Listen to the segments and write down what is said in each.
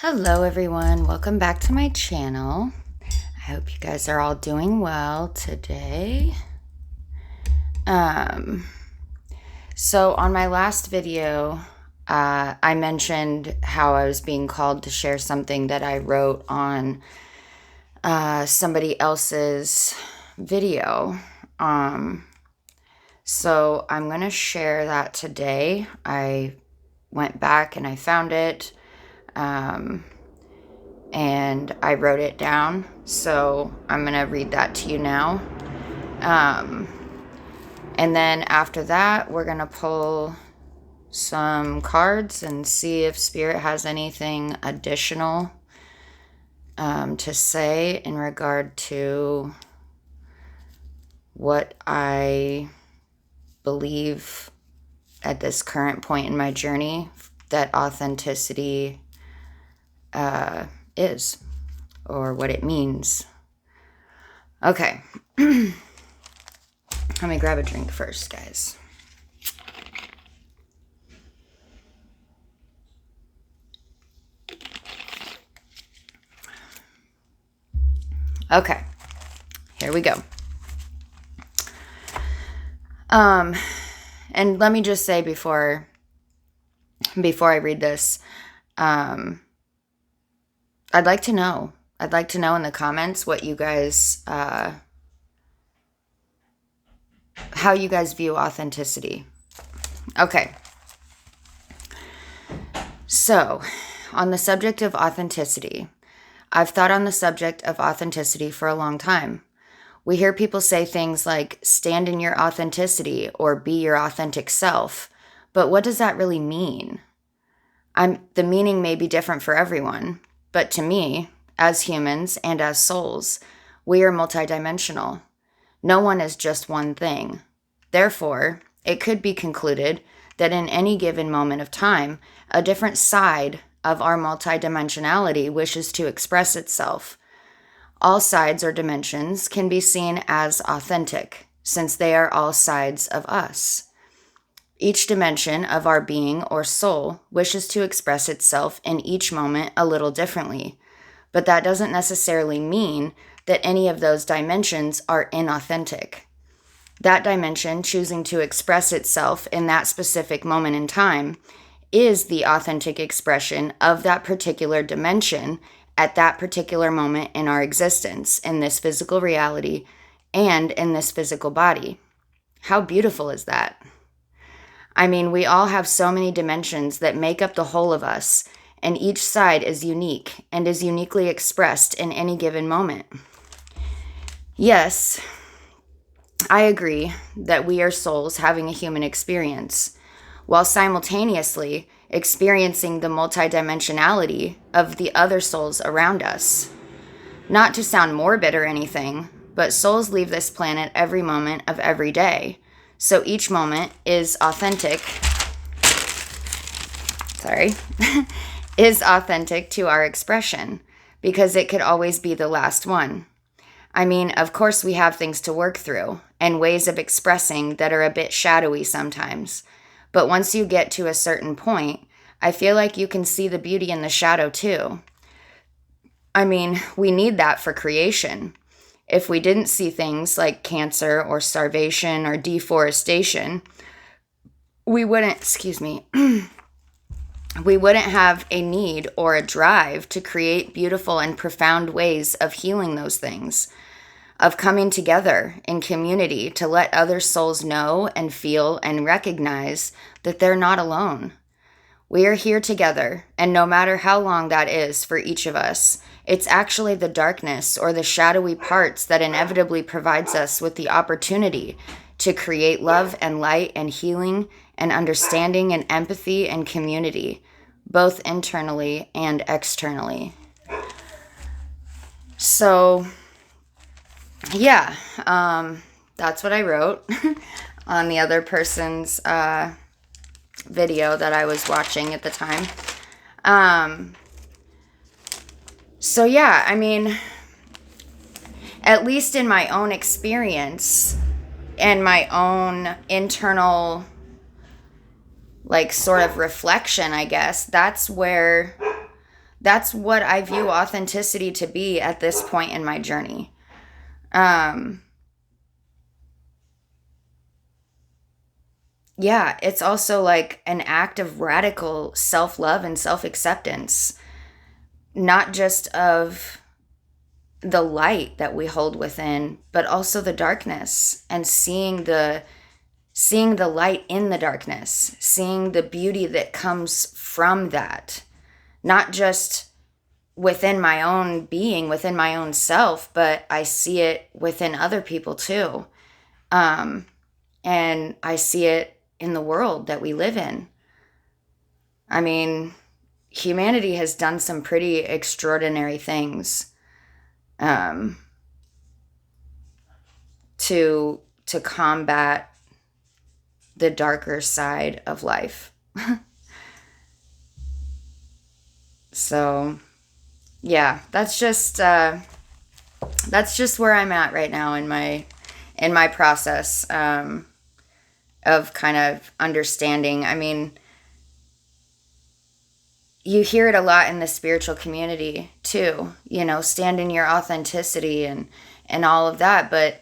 Hello everyone, welcome back to my channel. I hope you guys are all doing well today. So on my last video, I mentioned how I was being called to share something that I wrote on somebody else's video. So I'm going to share that today. I went back and I found it. And I wrote it down, so I'm going to read that to you now. And then after that, we're going to pull some cards and see if Spirit has anything additional to say in regard to what I believe at this current point in my journey that authenticity is, or what it means. Okay. Let me grab a drink first, guys. Okay. Here we go. And let me just say before I read this, I'd like to know in the comments what you guys, how you guys view authenticity. Okay. So, on the subject of authenticity, I've thought on the subject of authenticity for a long time. We hear people say things like, stand in your authenticity or be your authentic self. But what does that really mean? The meaning may be different for everyone. But to me, as humans and as souls, we are multidimensional. No one is just one thing. Therefore, it could be concluded that in any given moment of time, a different side of our multidimensionality wishes to express itself. All sides or dimensions can be seen as authentic, since they are all sides of us. Each dimension of our being or soul wishes to express itself in each moment a little differently, but that doesn't necessarily mean that any of those dimensions are inauthentic. That dimension choosing to express itself in that specific moment in time is the authentic expression of that particular dimension at that particular moment in our existence, in this physical reality and in this physical body. How beautiful is that? I mean, we all have so many dimensions that make up the whole of us, and each side is unique and is uniquely expressed in any given moment. Yes, I agree that we are souls having a human experience, while simultaneously experiencing the multidimensionality of the other souls around us. Not to sound morbid or anything, but souls leave this planet every moment of every day. So each moment is authentic. Is authentic to our expression, because it could always be the last one. I mean, of course we have things to work through and ways of expressing that are a bit shadowy sometimes. But once you get to a certain point, I feel like you can see the beauty in the shadow too. I mean, we need that for creation. If we didn't see things like cancer or starvation or deforestation, we wouldn't have a need or a drive to create beautiful and profound ways of healing those things, of coming together in community to let other souls know and feel and recognize that they're not alone. We are here together, and no matter how long that is for each of us, it's actually the darkness or the shadowy parts that inevitably provides us with the opportunity to create love and light and healing and understanding and empathy and community, both internally and externally. So, yeah, that's what I wrote on the other person's video that I was watching at the time. So yeah, I mean, at least in my own experience and my own internal, like, sort of reflection, I guess, that's where That's what I view authenticity to be at this point in my journey. Yeah, it's also like an act of radical self-love and self-acceptance, not just of the light that we hold within, but also the darkness, and seeing the light in the darkness, seeing the beauty that comes from that, not just within my own being, within my own self, but I see it within other people too. And I see it in the world that we live in. I mean, humanity has done some pretty extraordinary things to combat the darker side of life. So, yeah, that's just where I'm at right now in my process of kind of understanding. I mean, you hear it a lot in the spiritual community too, stand in your authenticity and all of that, but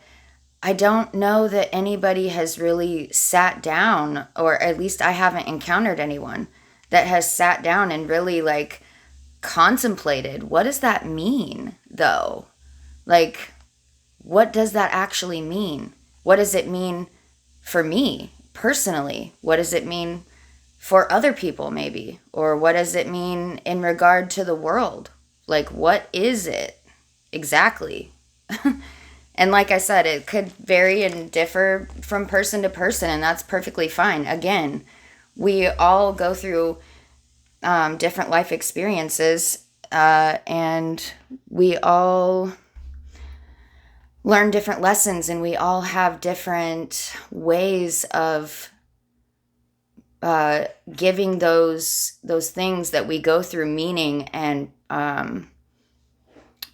I don't know that anybody has really sat down, or at least I haven't encountered anyone that has sat down and really like contemplated, what does that mean though? Like, what does that actually mean? What does it mean for me personally? What does it mean for other people maybe? Or what does it mean in regard to the world? Like, what is it exactly? And like I said, it could vary and differ from person to person, and that's perfectly fine. Again, we all go through different life experiences, and we all learn different lessons, and we all have different ways of giving those things that we go through meaning and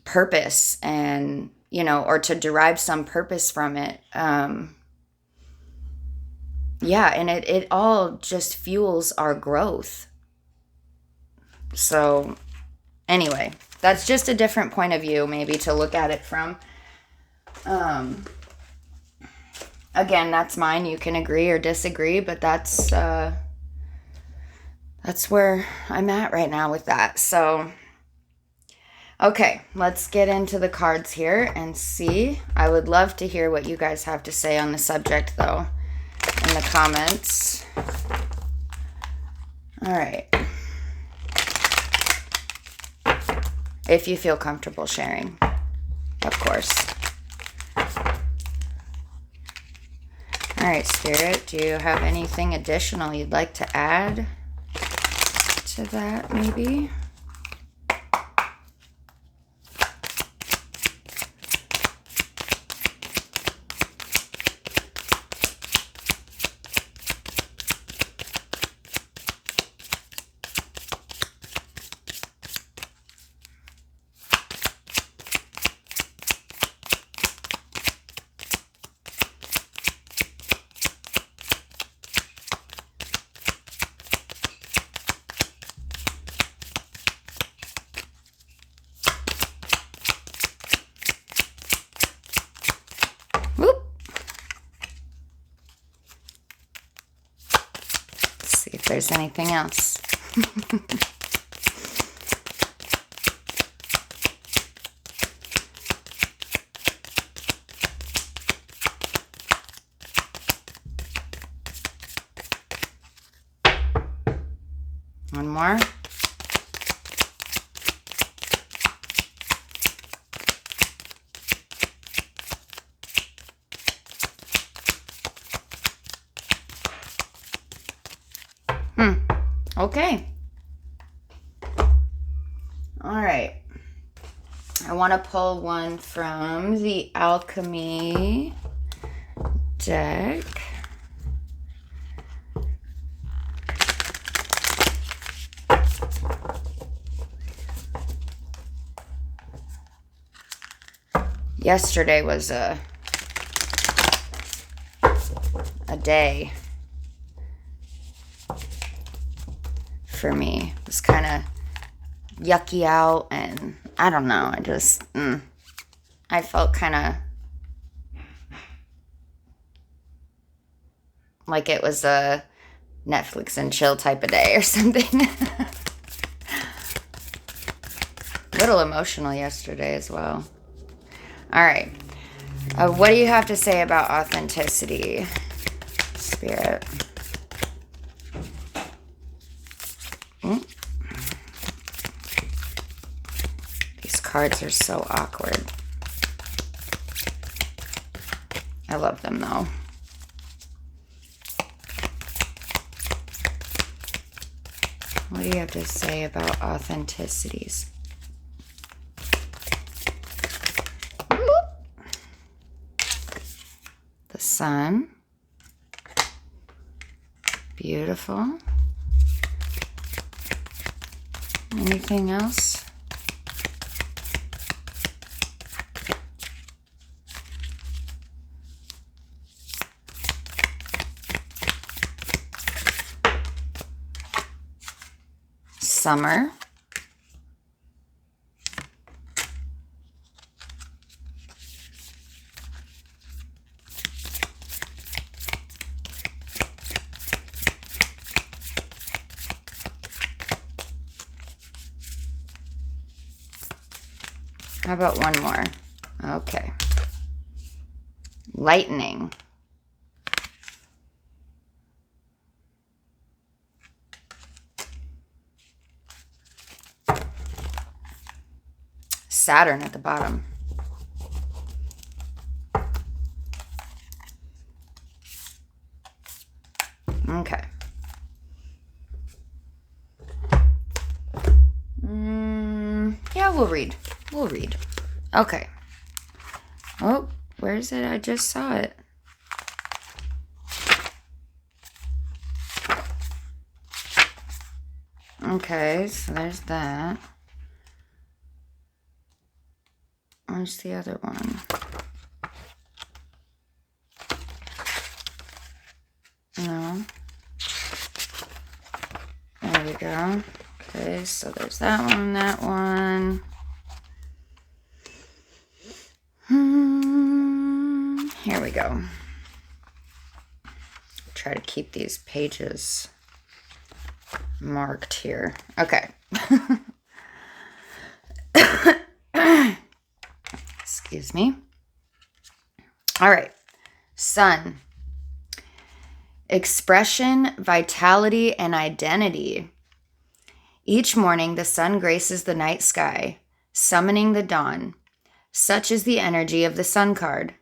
purpose, and or to derive some purpose from it. Yeah, and it all just fuels our growth. So anyway, that's just a different point of view maybe to look at it from. Again, that's mine. You can agree or disagree, but that's where I'm at right now with that. So okay, let's get into the cards here and see. I would love to hear what you guys have to say on the subject, though, in the comments. All right. If you feel comfortable sharing, of course. All right, Spirit, do you have anything additional you'd like to add to that, maybe? If there's anything else. One more. Okay. All right. I want to pull one from the Alchemy deck. Yesterday was a day for me. It was kind of yucky out, and I don't know. I felt kind of like it was a Netflix and chill type of day or something. A little emotional yesterday as well. All right. What do you have to say about authenticity, Spirit? These cards are so awkward. I love them though. What do you have to say about authenticities? The Sun. Beautiful. Anything else? Summer. How about one more? Okay. Lightning. Saturn at the bottom. Okay. Yeah, we'll read. We'll read. Okay. Oh, where is it? I just saw it. Okay, so there's that. Where's the other one? No. There we go. Okay, so there's that one, that one. Here we go. Try to keep these pages marked here. Okay. Excuse me. All right. Sun. Expression, vitality, and identity. Each morning, the sun graces the night sky, summoning the dawn. Such is the energy of the Sun card.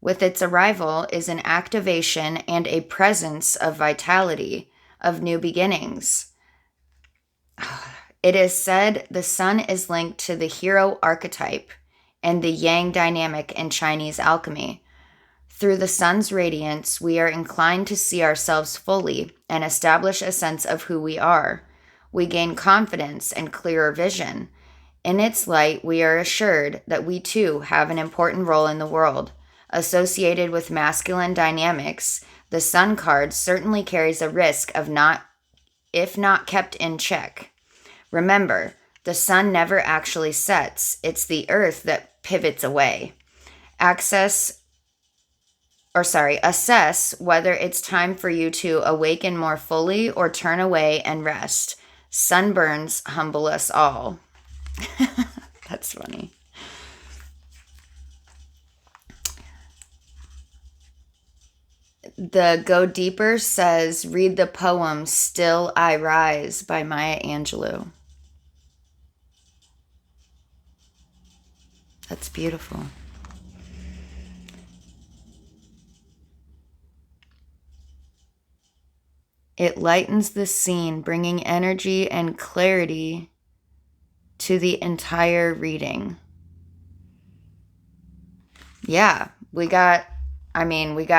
With its arrival is an activation and a presence of vitality, of new beginnings. It is said the sun is linked to the hero archetype and the yang dynamic in Chinese alchemy. Through the sun's radiance, we are inclined to see ourselves fully and establish a sense of who we are. We gain confidence and clearer vision. In its light, we are assured that we too have an important role in the world. Associated with masculine dynamics, the Sun card certainly carries a risk of if not kept in check. Remember, the sun never actually sets. It's the earth that pivots away. Assess whether it's time for you to awaken more fully or turn away and rest. Sunburns humble us all. That's funny. The Go Deeper says, read the poem Still I Rise by Maya Angelou. That's beautiful. It lightens the scene, bringing energy and clarity to the entire reading. Yeah, we got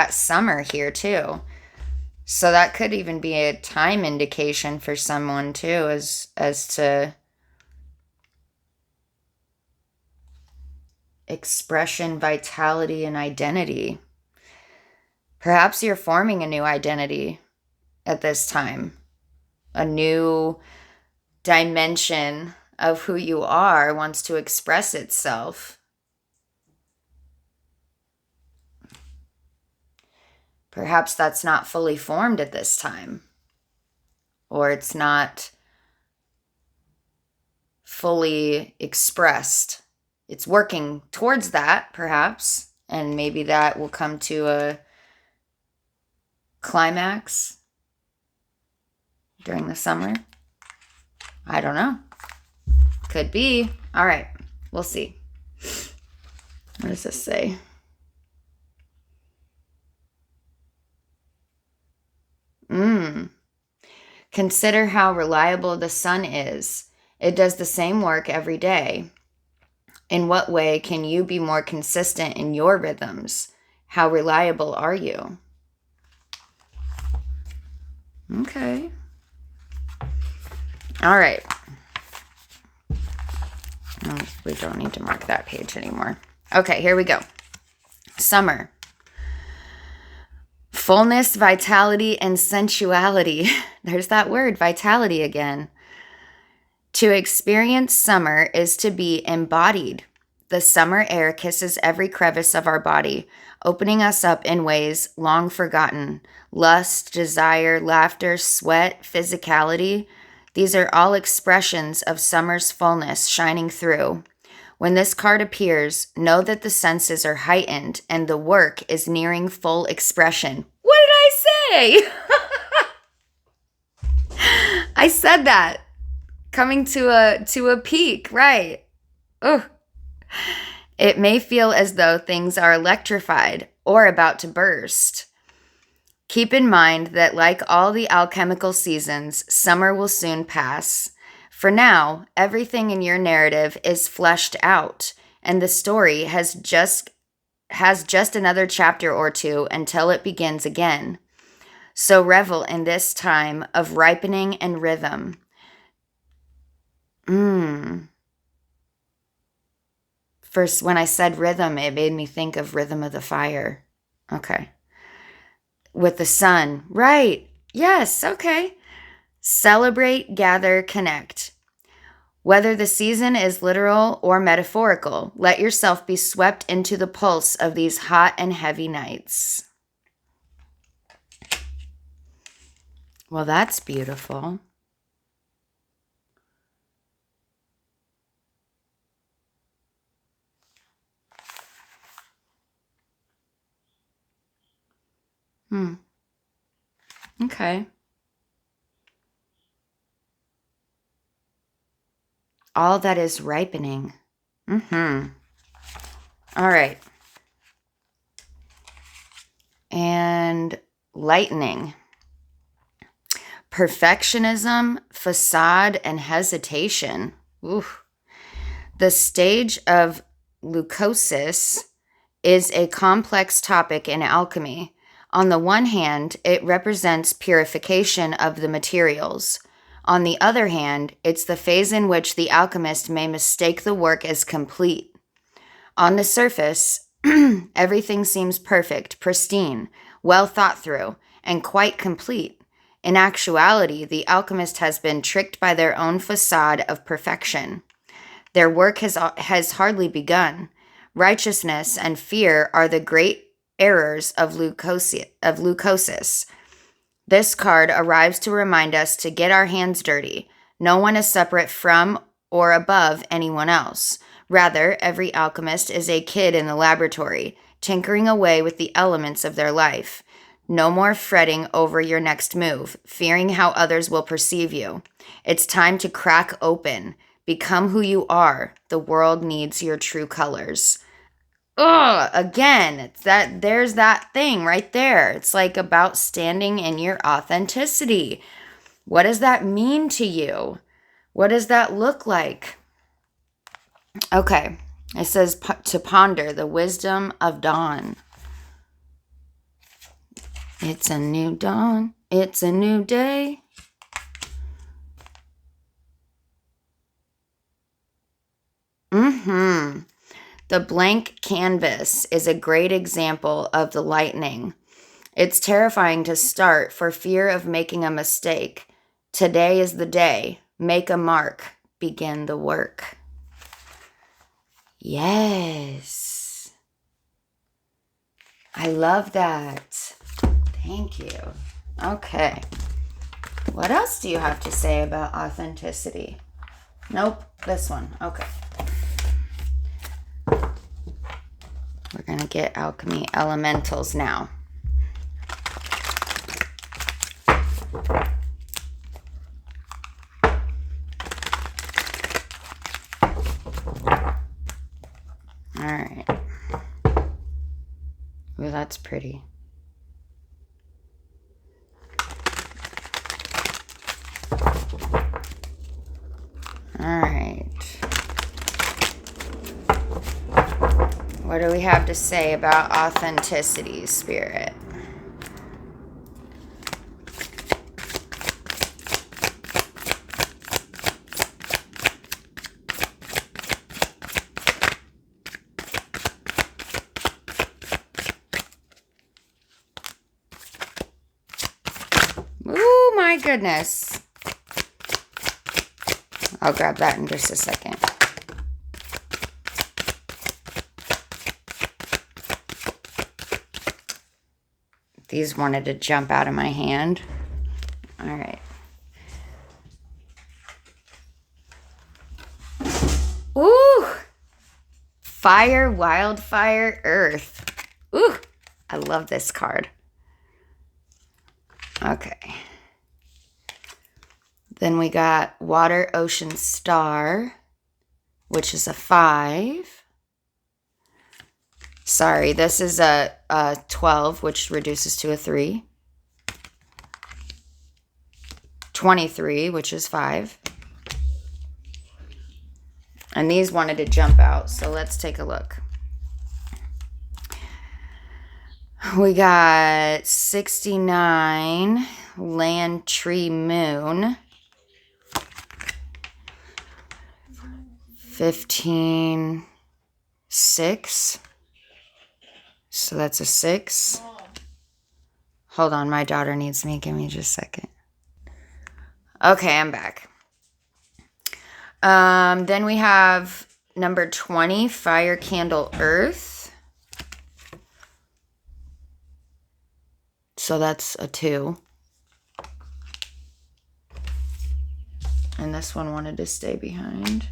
summer here too. So that could even be a time indication for someone too, as to expression, vitality, and identity. Perhaps you're forming a new identity at this time, a new dimension of who you are wants to express itself. Perhaps that's not fully formed at this time, or it's not fully expressed. It's working towards that, perhaps, and maybe that will come to a climax during the summer. I don't know. Could be. All right, we'll see. What does this say? Consider how reliable the sun is. It does the same work every day. In what way can you be more consistent in your rhythms? How reliable are you? Okay. All right. No, we don't need to mark that page anymore. Okay, here we go. Summer. Fullness, vitality, and sensuality. There's that word, vitality again. To experience summer is to be embodied. The summer air kisses every crevice of our body, opening us up in ways long forgotten. Lust, desire, laughter, sweat, physicality. These are all expressions of summer's fullness shining through. When this card appears, know that the senses are heightened and the work is nearing full expression. What did I say? I said that. Coming to a peak, right? Ugh. It may feel as though things are electrified or about to burst. Keep in mind that like all the alchemical seasons, summer will soon pass. For now, everything in your narrative is fleshed out, and the story has just another chapter or two until it begins again. So revel in this time of ripening and rhythm. First, when I said rhythm, it made me think of Rhythm of the Fire. Okay. With the sun. Right. Yes. Okay. Celebrate, gather, connect. Whether the season is literal or metaphorical, let yourself be swept into the pulse of these hot and heavy nights. Well, that's beautiful. Okay. All that is ripening. All right. And lightning. Perfectionism, facade, and hesitation. Oof. The stage of leucosis is a complex topic in alchemy. On the one hand, it represents purification of the materials. On the other hand, it's the phase in which the alchemist may mistake the work as complete. On the surface, everything seems perfect, pristine, well thought through, and quite complete. In actuality, the alchemist has been tricked by their own facade of perfection. Their work has hardly begun. Righteousness and fear are the great errors of leucosis. This card arrives to remind us to get our hands dirty. No one is separate from or above anyone else. Rather, every alchemist is a kid in the laboratory, tinkering away with the elements of their life. No more fretting over your next move, fearing how others will perceive you. It's time to crack open. Become who you are. The world needs your true colors. Ugh, again, there's that thing right there. It's like about standing in your authenticity. What does that mean to you? What does that look like? Okay, it says to ponder the wisdom of dawn. It's a new dawn. It's a new day. The blank canvas is a great example of the lightning. It's terrifying to start for fear of making a mistake. Today is the day. Make a mark. begin the work. Yes. I love that. Thank you. Okay. What else do you have to say about authenticity? Nope, this one. Okay. We're going to get alchemy elementals now. All right. Ooh, that's pretty. All right. What do we have to say about authenticity, Spirit? Ooh, my goodness. I'll grab that in just a second. These wanted to jump out of my hand. All right. Ooh. Fire, wildfire, earth. Ooh. I love this card. Okay. Then we got water, ocean, star, which is a 5. Sorry, this is a 12, which reduces to a 3. 23, which is 5. And these wanted to jump out, so let's take a look. We got 69, land, tree, moon. 15, 6. So that's a 6. Hold on, my daughter needs me. Give me just a second. Okay, I'm back. Then we have number 20, fire, candle, earth. So that's a 2. And this one wanted to stay behind.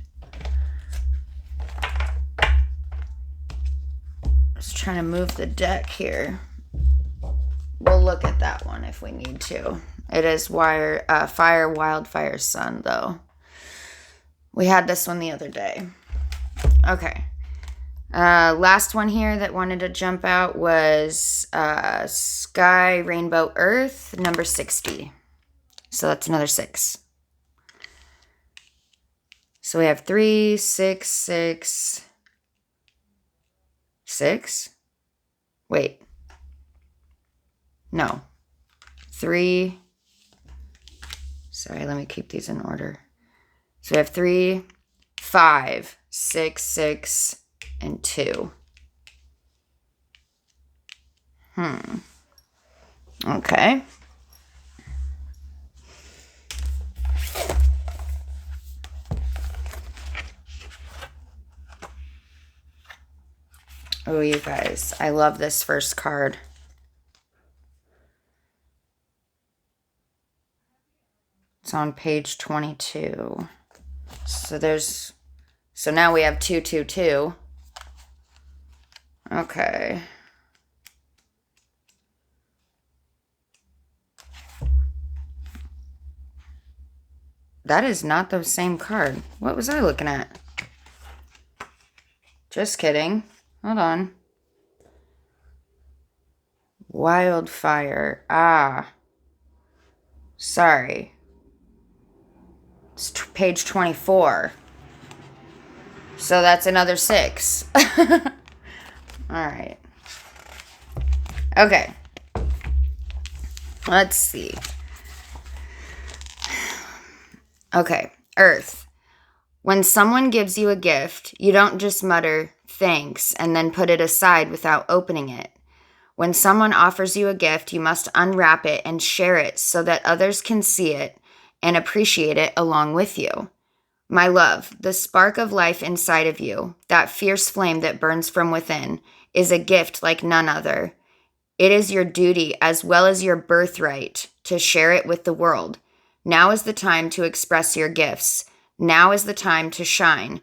Just trying to move the deck here. We'll look at that one if we need to. It is fire, wildfire, sun, though. We had this one the other day. Okay. Last one here that wanted to jump out was sky, rainbow, earth, number 60. So that's another 6. So we have 3, 6, 6, 6. Wait. No. 3. Sorry, let me keep these in order. So we have 3, 5, 6, 6, and 2. Okay. Oh, you guys, I love this first card. It's on page 22. So now we have 2, 2, 2. Okay. That is not the same card. What was I looking at? Just kidding. Hold on. Wildfire. Sorry. It's page 24. So that's another 6. All right. Okay. Let's see. Okay. Earth. When someone gives you a gift, you don't just mutter thanks and then put it aside without opening it. When someone offers you a gift, you must unwrap it and share it so that others can see it and appreciate it along with you. My love, the spark of life inside of you, that fierce flame that burns from within, is a gift like none other. It is your duty as well as your birthright to share it with the world. Now is the time to express your gifts. Now is the time to shine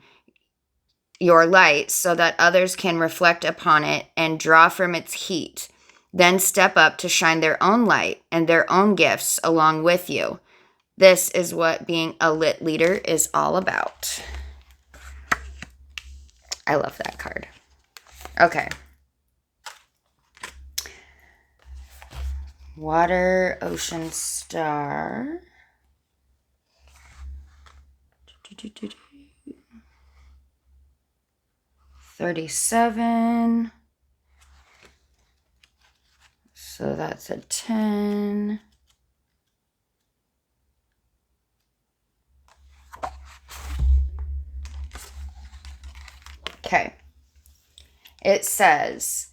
your light so that others can reflect upon it and draw from its heat. Then step up to shine their own light and their own gifts along with you. This is what being a lit leader is all about. I love that card. Okay. Water, ocean, star. 37. So that's a 10. Okay. It says,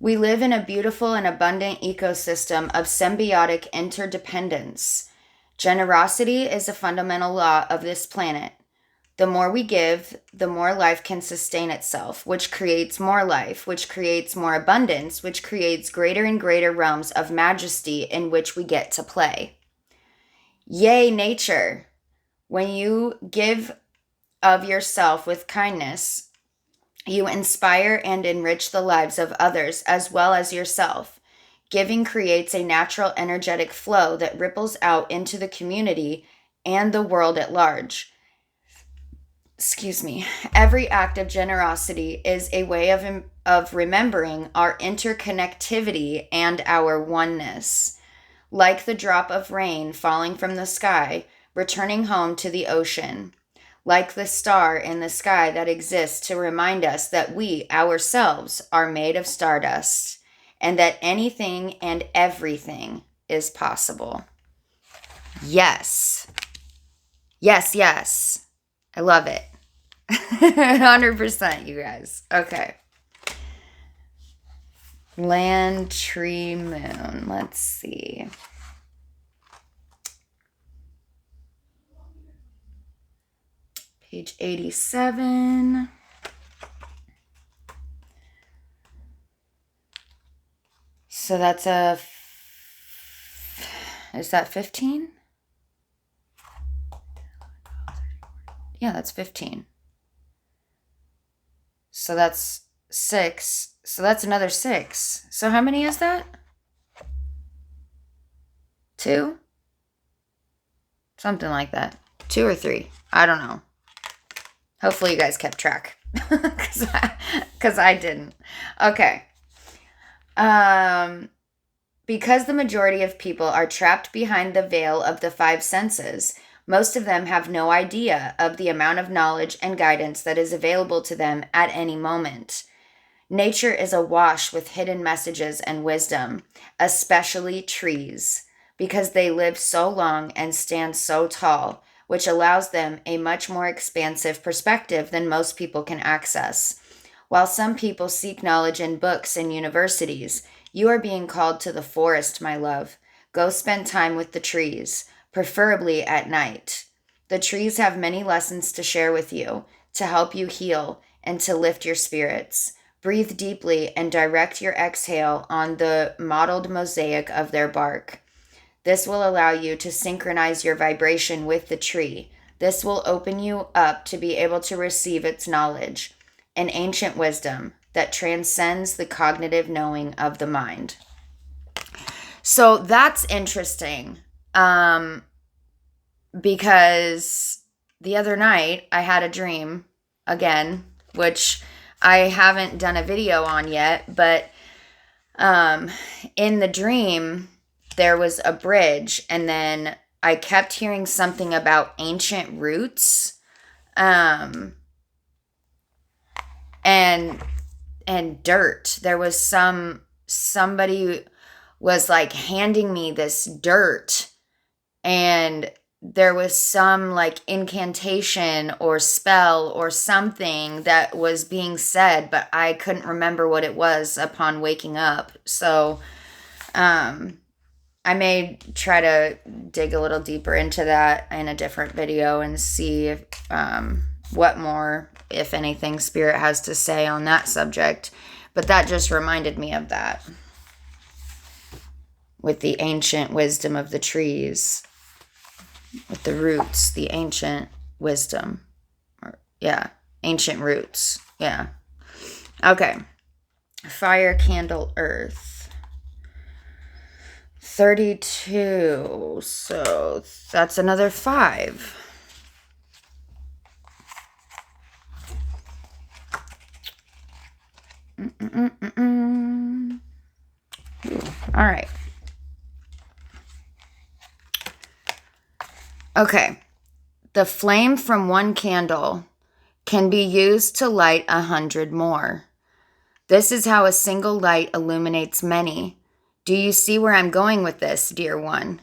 we live in a beautiful and abundant ecosystem of symbiotic interdependence. Generosity is a fundamental law of this planet. The more we give, the more life can sustain itself, which creates more life, which creates more abundance, which creates greater and greater realms of majesty in which we get to play. Yay, nature! When you give of yourself with kindness, you inspire and enrich the lives of others as well as yourself. Giving creates a natural energetic flow that ripples out into the community and the world at large. Every act of generosity is a way of remembering our interconnectivity and our oneness. Like the drop of rain falling from the sky, returning home to the ocean. Like the star in the sky that exists to remind us that we ourselves are made of stardust and that anything and everything is possible. Yes. Yes, yes. I love it. 100%, you guys. Okay. Land, tree, moon. Let's see. Page 87. So that's is that 15? Yeah, that's 15. So that's 6. So that's another 6. So how many is that? 2? Something like that. 2 or 3. I don't know. Hopefully you guys kept track. Because I didn't. Okay. Because the majority of people are trapped behind the veil of the 5 senses, most of them have no idea of the amount of knowledge and guidance that is available to them at any moment. Nature is awash with hidden messages and wisdom, especially trees, because they live so long and stand so tall, which allows them a much more expansive perspective than most people can access. While some people seek knowledge in books and universities, you are being called to the forest, my love. Go spend time with the trees, preferably at night. The trees have many lessons to share with you, to help you heal and to lift your spirits. Breathe deeply and direct your exhale on the mottled mosaic of their bark. This will allow you to synchronize your vibration with the tree. This will open you up to be able to receive its knowledge, an ancient wisdom that transcends the cognitive knowing of the mind. So that's interesting. Because the other night I had a dream again, which I haven't done a video on yet, but in the dream there was a bridge, and then I kept hearing something about ancient roots, and dirt. There was somebody was like handing me this dirt, and there was some like incantation or spell or something that was being said, but I couldn't remember what it was upon waking up. So, I may try to dig a little deeper into that in a different video and see if, what more, if anything, Spirit has to say on that subject. But that just reminded me of that. With the ancient wisdom of the trees. With the roots, the ancient wisdom. Yeah, ancient roots. Yeah. Okay. Fire, candle, earth. 32. So that's another 5. Ooh, all right. Okay. The flame from one candle can be used to light 100 more. This is how a single light illuminates many. Do you see where I'm going with this, dear one?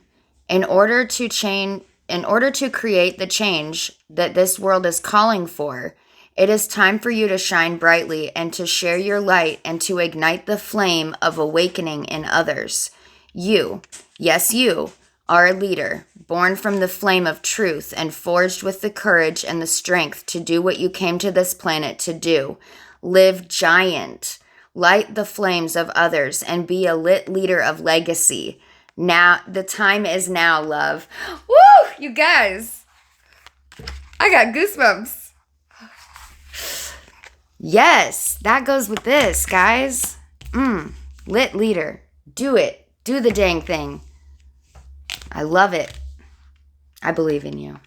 In order to create the change that this world is calling for, it is time for you to shine brightly and to share your light and to ignite the flame of awakening in others. You, yes, you, are a leader, born from the flame of truth and forged with the courage and the strength to do what you came to this planet to do. Live giant. Light the flames of others and be a lit leader of legacy. Now, the time is now, love. Woo! You guys. I got goosebumps. Yes, that goes with this, guys. Lit leader. Do it. Do the dang thing. I love it. I believe in you.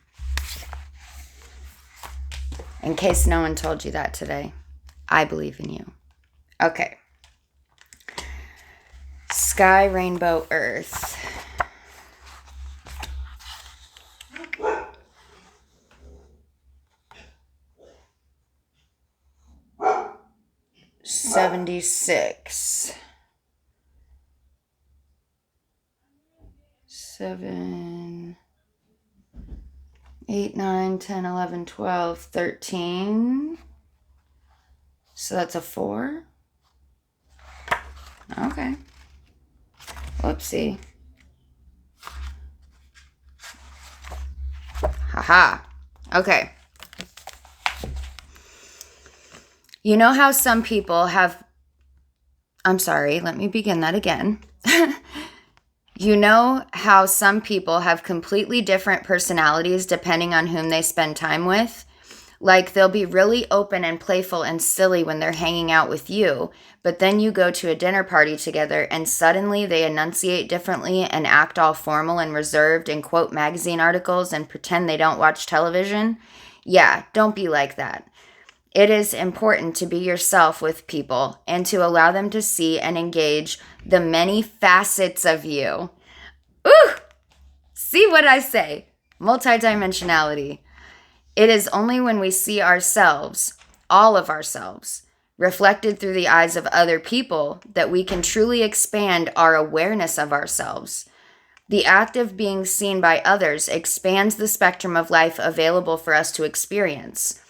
In case no one told you that today, I believe in you. Okay. Sky, rainbow, earth. $76. 7, 8, 9, 10, 11, 12, 13. So that's a 4. Okay. Whoopsie. Haha. Okay. You know how some people have... I'm sorry, let me begin that again. You know how some people have completely different personalities depending on whom they spend time with? Like, they'll be really open and playful and silly when they're hanging out with you, but then you go to a dinner party together and suddenly they enunciate differently and act all formal and reserved and quote magazine articles and pretend they don't watch television? Yeah, don't be like that. It is important to be yourself with people and to allow them to see and engage the many facets of you. Ooh! See what I say? Multidimensionality. It is only when we see ourselves, all of ourselves, reflected through the eyes of other people that we can truly expand our awareness of ourselves. The act of being seen by others expands the spectrum of life available for us to experience,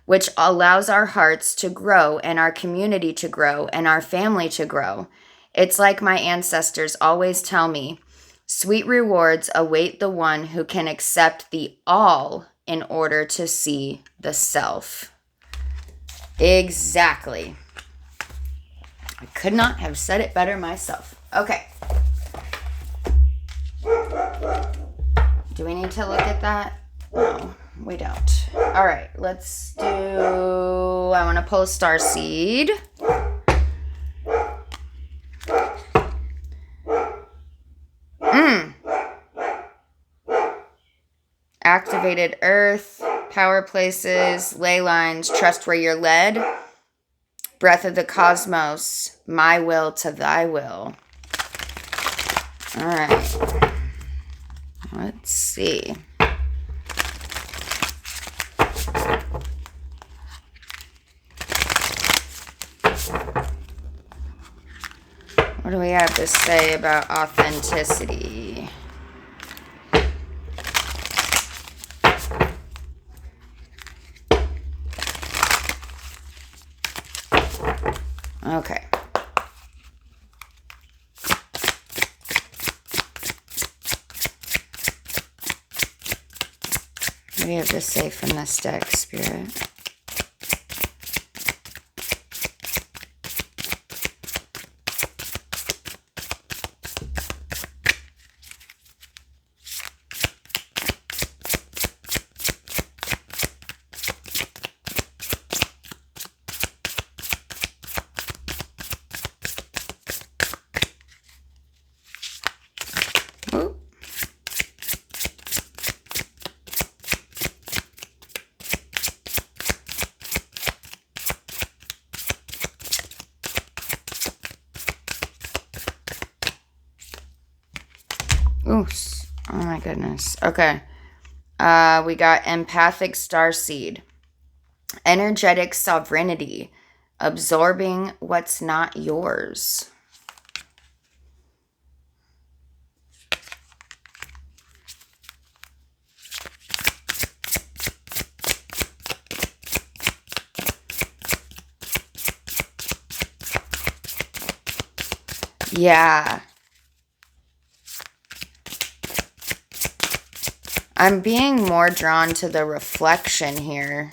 which allows our hearts to grow and our community to grow and our family to grow. It's like my ancestors always tell me, sweet rewards await the one who can accept the all in order to see the self. Exactly. I could not have said it better myself. Okay. Do we need to look at that? No, we don't. All right, let's do... I want to pull a starseed. Activated earth, power places, ley lines, trust where you're led. Breath of the cosmos, my will to thy will. All right. Let's see. What do we have to say about authenticity? Okay. do you have to say from this deck, Spirit? Oops. Oh my goodness. Okay. We got empathic starseed. Energetic sovereignty. Absorbing what's not yours. Yeah. I'm being more drawn to the reflection here.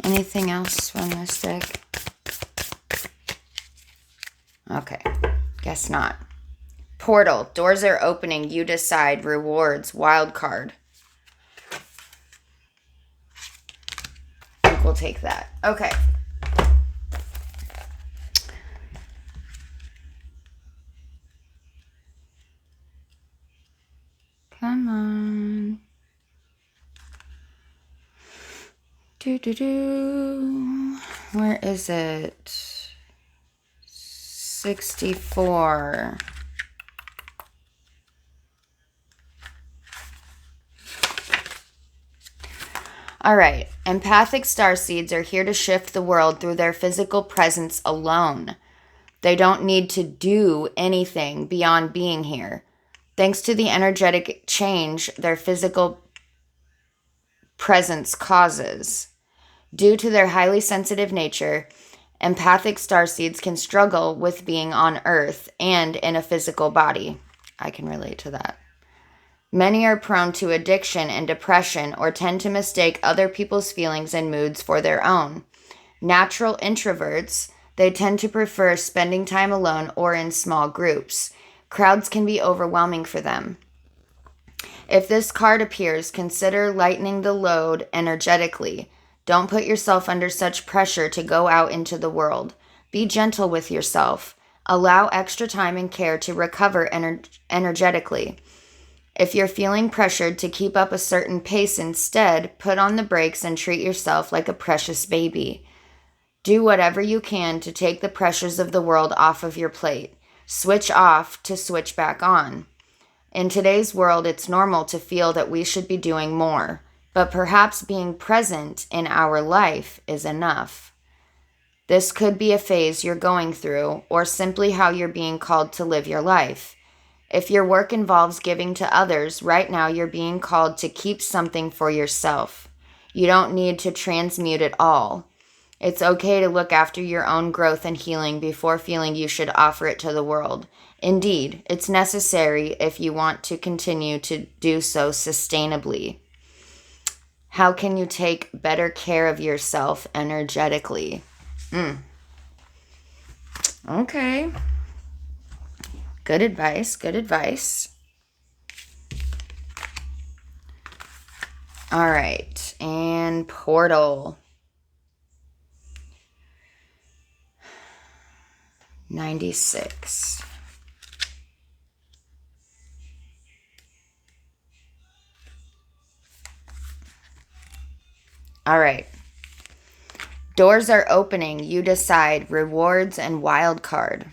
Anything else from this deck? Okay, guess not. Portal. Doors are opening. You decide. Rewards. Wild card. I think we'll take that. Okay. Come on. Where is it? 64. All right. Empathic starseeds are here to shift the world through their physical presence alone. They don't need to do anything beyond being here. Thanks to the energetic change their physical presence causes. Due to their highly sensitive nature, empathic starseeds can struggle with being on Earth and in a physical body. I can relate to that. Many are prone to addiction and depression or tend to mistake other people's feelings and moods for their own. Natural introverts, they tend to prefer spending time alone or in small groups. Crowds can be overwhelming for them. If this card appears, consider lightening the load energetically. Don't put yourself under such pressure to go out into the world. Be gentle with yourself. Allow extra time and care to recover energetically. If you're feeling pressured to keep up a certain pace instead, put on the brakes and treat yourself like a precious baby. Do whatever you can to take the pressures of the world off of your plate. Switch off to switch back on. In today's world, it's normal to feel that we should be doing more, but perhaps being present in our life is enough. This could be a phase you're going through, or simply how you're being called to live your life. If your work involves giving to others, right now you're being called to keep something for yourself. You don't need to transmute it all. It's okay to look after your own growth and healing before feeling you should offer it to the world. Indeed, it's necessary if you want to continue to do so sustainably. How can you take better care of yourself energetically? Okay. Good advice, good advice. All right, and Portal. 96. All right. Doors are opening. You decide. Rewards and wild card.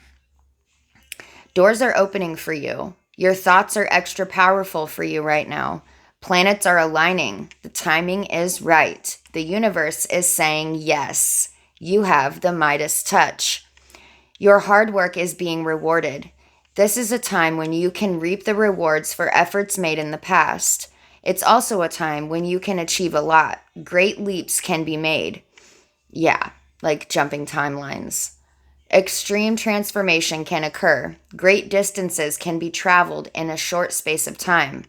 Doors are opening for you. Your thoughts are extra powerful for you right now. Planets are aligning. The timing is right. The universe is saying yes. You have the Midas touch. Your hard work is being rewarded. This is a time when you can reap the rewards for efforts made in the past. It's also a time when you can achieve a lot. Great leaps can be made. Yeah, like jumping timelines. Extreme transformation can occur. Great distances can be traveled in a short space of time.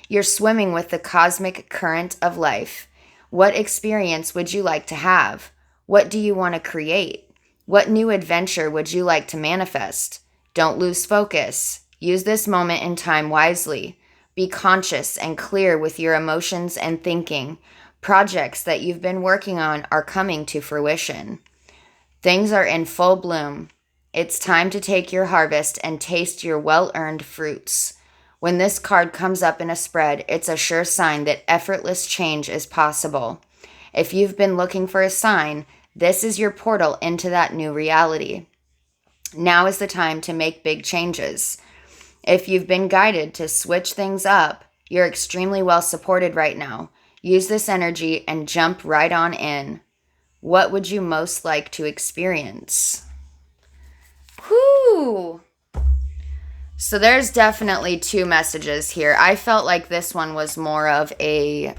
You're swimming with the cosmic current of life. What experience would you like to have? What do you want to create? What new adventure would you like to manifest? Don't lose focus. Use this moment in time wisely. Be conscious and clear with your emotions and thinking. Projects that you've been working on are coming to fruition. Things are in full bloom. It's time to take your harvest and taste your well-earned fruits. When this card comes up in a spread, it's a sure sign that effortless change is possible. If you've been looking for a sign, this is your portal into that new reality. Now is the time to make big changes. If you've been guided to switch things up, you're extremely well supported right now. Use this energy and jump right on in. What would you most like to experience? Whoo! So there's definitely two messages here. I felt like this one was more of a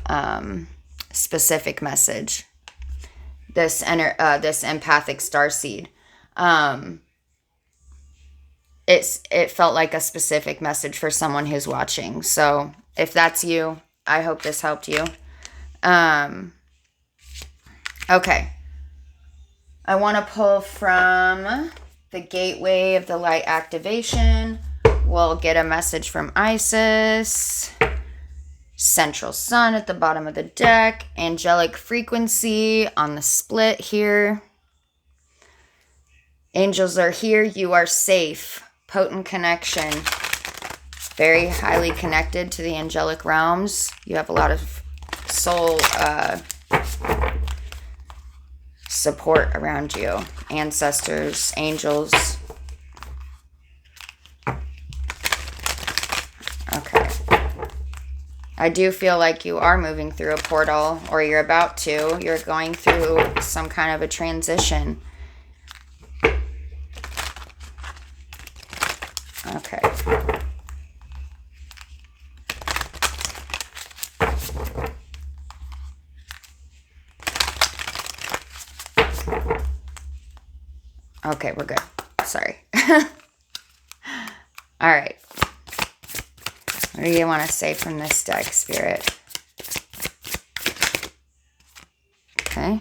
specific message. This empathic starseed. It felt like a specific message for someone who's watching. So if that's you, I hope this helped you. Okay. I want to pull from the Gateway of the Light Activation. We'll get a message from Isis. Central Sun at the bottom of the deck. Angelic Frequency on the split here. Angels are here. You are safe. Potent connection. Very highly connected to the angelic realms. You have a lot of soul support around you. Ancestors, angels. Okay. I do feel like you are moving through a portal, or you're about to. You're going through some kind of a transition. Okay. Okay, we're good. Sorry. All right. What do you want to say from this deck, Spirit? Okay.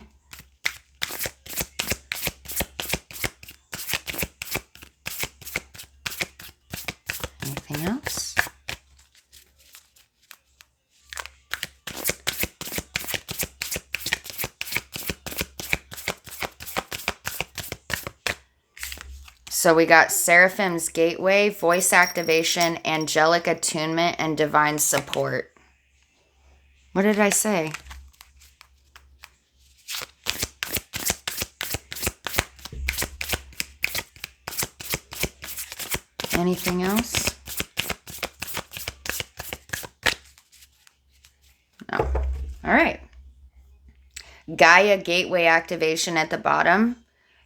Anything else? So we got Seraphim's Gateway, voice activation, angelic attunement, and divine support. What did I say? Anything else? No. All right. Gaia Gateway activation at the bottom.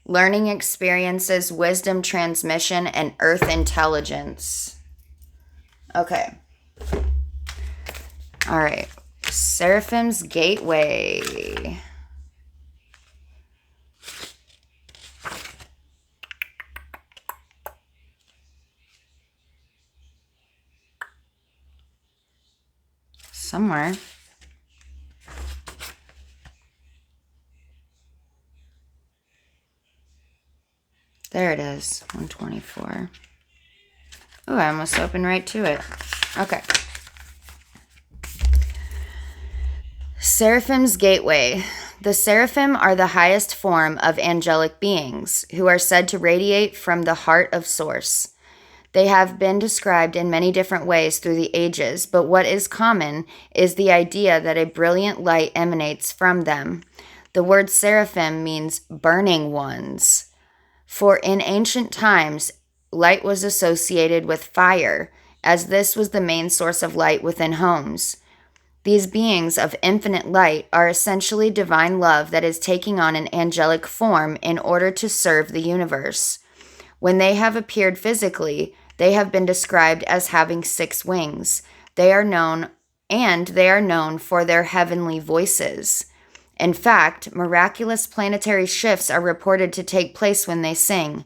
Learning experiences, wisdom transmission, and earth intelligence. Okay. All right. Seraphim's Gateway. Somewhere. There it is, 124. Oh, I almost opened right to it. Okay. Seraphim's Gateway. The Seraphim are the highest form of angelic beings who are said to radiate from the heart of Source. They have been described in many different ways through the ages, but what is common is the idea that a brilliant light emanates from them. The word seraphim means burning ones. For in ancient times, light was associated with fire, as this was the main source of light within homes. These beings of infinite light are essentially divine love that is taking on an angelic form in order to serve the universe. When they have appeared physically, they have been described as having 6 wings. They are known for their heavenly voices. In fact, miraculous planetary shifts are reported to take place when they sing.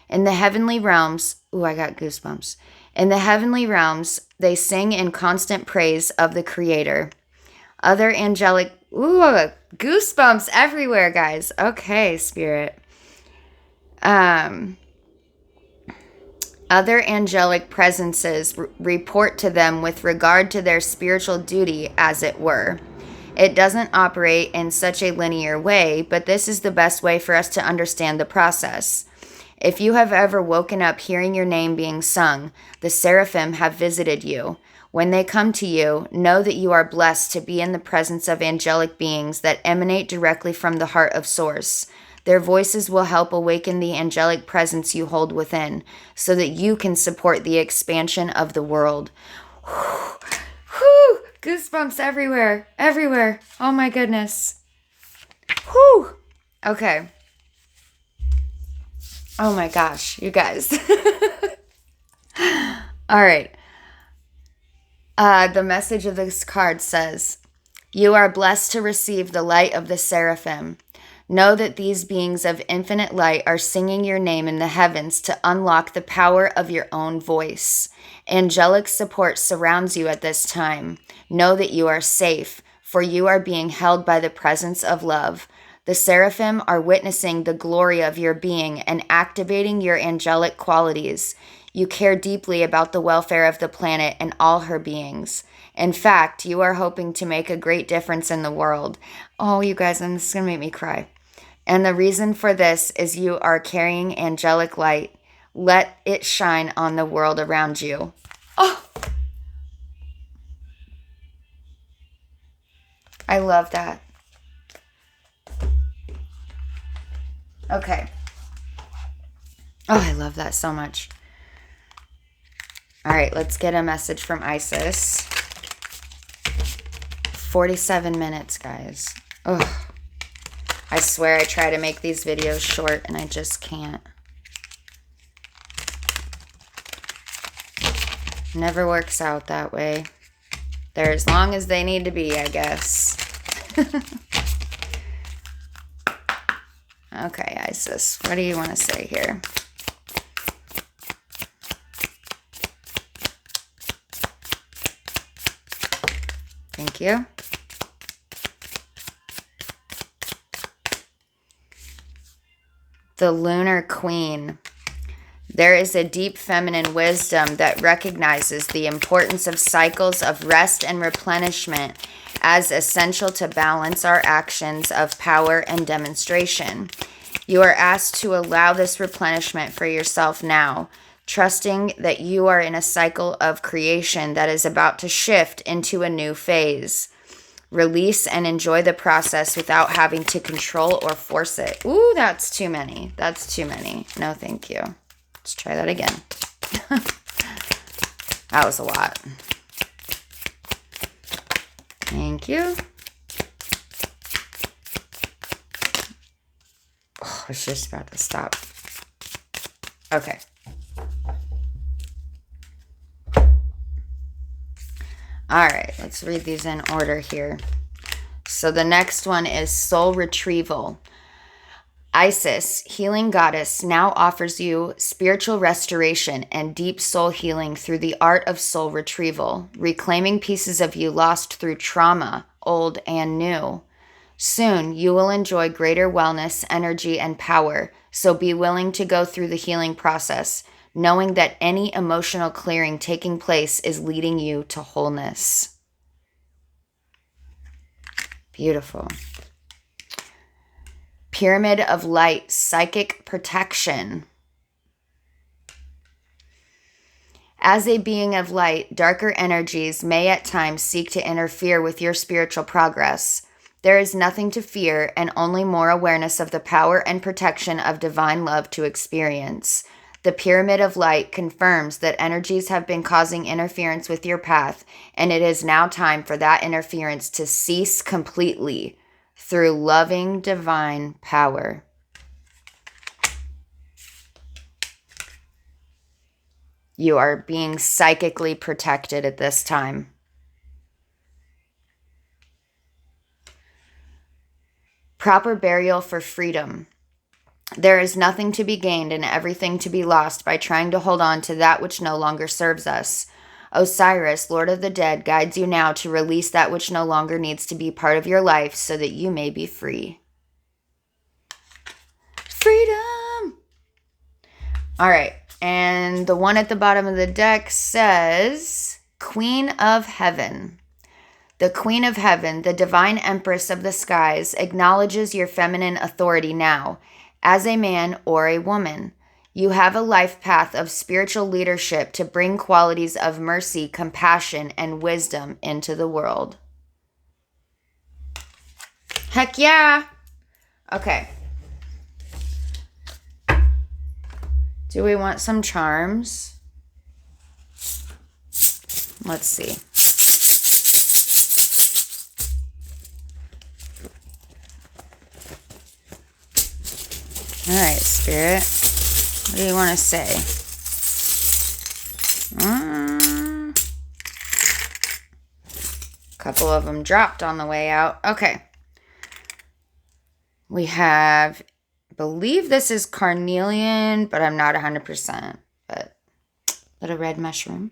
In the heavenly realms, ooh, I got goosebumps. In the heavenly realms, they sing in constant praise of the Creator. Other angelic, ooh, goosebumps everywhere, guys. Okay, Spirit. Other angelic presences report to them with regard to their spiritual duty, as it were. It doesn't operate in such a linear way, but this is the best way for us to understand the process. If you have ever woken up hearing your name being sung, the seraphim have visited you. When they come to you, know that you are blessed to be in the presence of angelic beings that emanate directly from the heart of Source. Their voices will help awaken the angelic presence you hold within, so that you can support the expansion of the world. Whew! Goosebumps everywhere. Everywhere. Oh my goodness. Whew! Okay. Oh my gosh, you guys. All right. The message of this card says, "You are blessed to receive the light of the seraphim. Know that these beings of infinite light are singing your name in the heavens to unlock the power of your own voice. Angelic support surrounds you at this time. Know that you are safe, for you are being held by the presence of love. The seraphim are witnessing the glory of your being and activating your angelic qualities. You care deeply about the welfare of the planet and all her beings. In fact, you are hoping to make a great difference in the world." Oh, you guys, and this is going to make me cry. "And the reason for this is you are carrying angelic light. Let it shine on the world around you." Oh, I love that. Okay. Oh, I love that so much. All right, let's get a message from Isis. 47 minutes, guys. Oh. I swear I try to make these videos short and I just can't. Never works out that way. They're as long as they need to be, I guess. Okay, Isis, what do you want to say here? Thank you. The Lunar Queen. There is a deep feminine wisdom that recognizes the importance of cycles of rest and replenishment as essential to balance our actions of power and demonstration. You are asked to allow this replenishment for yourself now, trusting that you are in a cycle of creation that is about to shift into a new phase. Release and enjoy the process without having to control or force it. Ooh, that's too many. That's too many. No, thank you. Let's try that again. That was a lot. Thank you. Oh, I was just about to stop. Okay. All right, let's read these in order here. So the next one is Soul Retrieval. Isis, healing goddess, now offers you spiritual restoration and deep soul healing through the art of soul retrieval, reclaiming pieces of you lost through trauma, old and new. Soon, you will enjoy greater wellness, energy, and power, so be willing to go through the healing process, knowing that any emotional clearing taking place is leading you to wholeness. Beautiful. Pyramid of Light, Psychic Protection. As a being of light, darker energies may at times seek to interfere with your spiritual progress. There is nothing to fear and only more awareness of the power and protection of divine love to experience. The Pyramid of Light confirms that energies have been causing interference with your path, and it is now time for that interference to cease completely through loving divine power. You are being psychically protected at this time. Proper burial for freedom. There is nothing to be gained and everything to be lost by trying to hold on to that which no longer serves us. Osiris, Lord of the Dead, guides you now to release that which no longer needs to be part of your life so that you may be free. Freedom! All right. And the one at the bottom of the deck says, Queen of Heaven. The Queen of Heaven, the divine empress of the skies, acknowledges your feminine authority now, as a man or a woman. You have a life path of spiritual leadership to bring qualities of mercy, compassion, and wisdom into the world. Heck yeah! Okay. Do we want some charms? Let's see. All right, Spirit. What do you want to say? A couple of them dropped on the way out. Okay. We have, I believe this is carnelian, but I'm not 100%. But little red mushroom.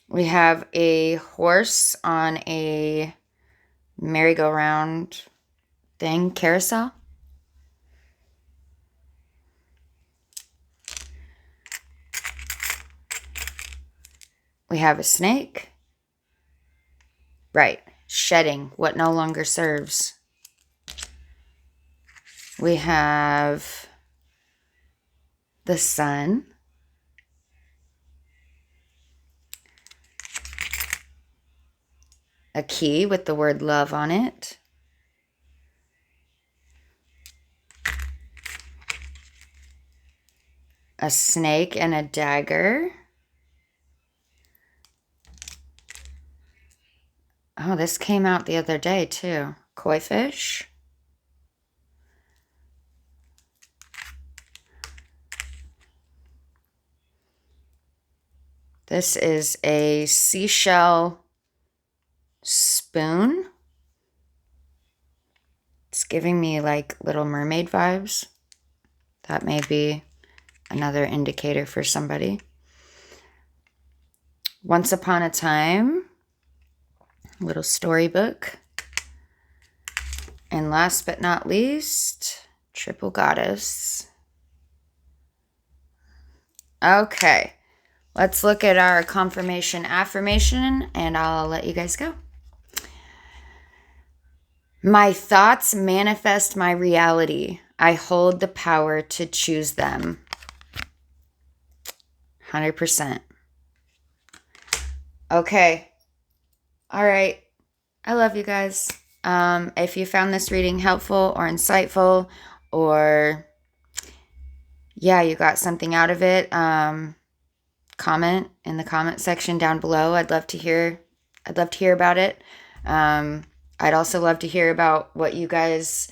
We have a horse on a merry-go-round thing, carousel. We have a snake. Right, shedding what no longer serves. We have the sun. A key with the word love on it. A snake and a dagger. Oh, this came out the other day too. Koi fish. This is a seashell spoon. It's giving me like Little Mermaid vibes. That may be another indicator for somebody. Once Upon a Time. Little storybook. And last but not least, Triple Goddess. Okay. Let's look at our confirmation affirmation and I'll let you guys go. My thoughts manifest my reality. I hold the power to choose them. 100%. Okay. All right. I love you guys. If you found this reading helpful or insightful or you got something out of it, comment in the comment section down below. I'd love to hear about it. I'd also love to hear about what you guys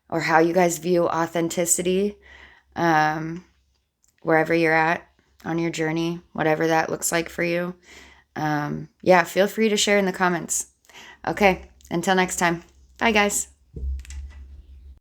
or how you guys view authenticity, wherever you're at on your journey, whatever that looks like for you. Feel free to share in the comments. Okay, until next time. Bye, guys.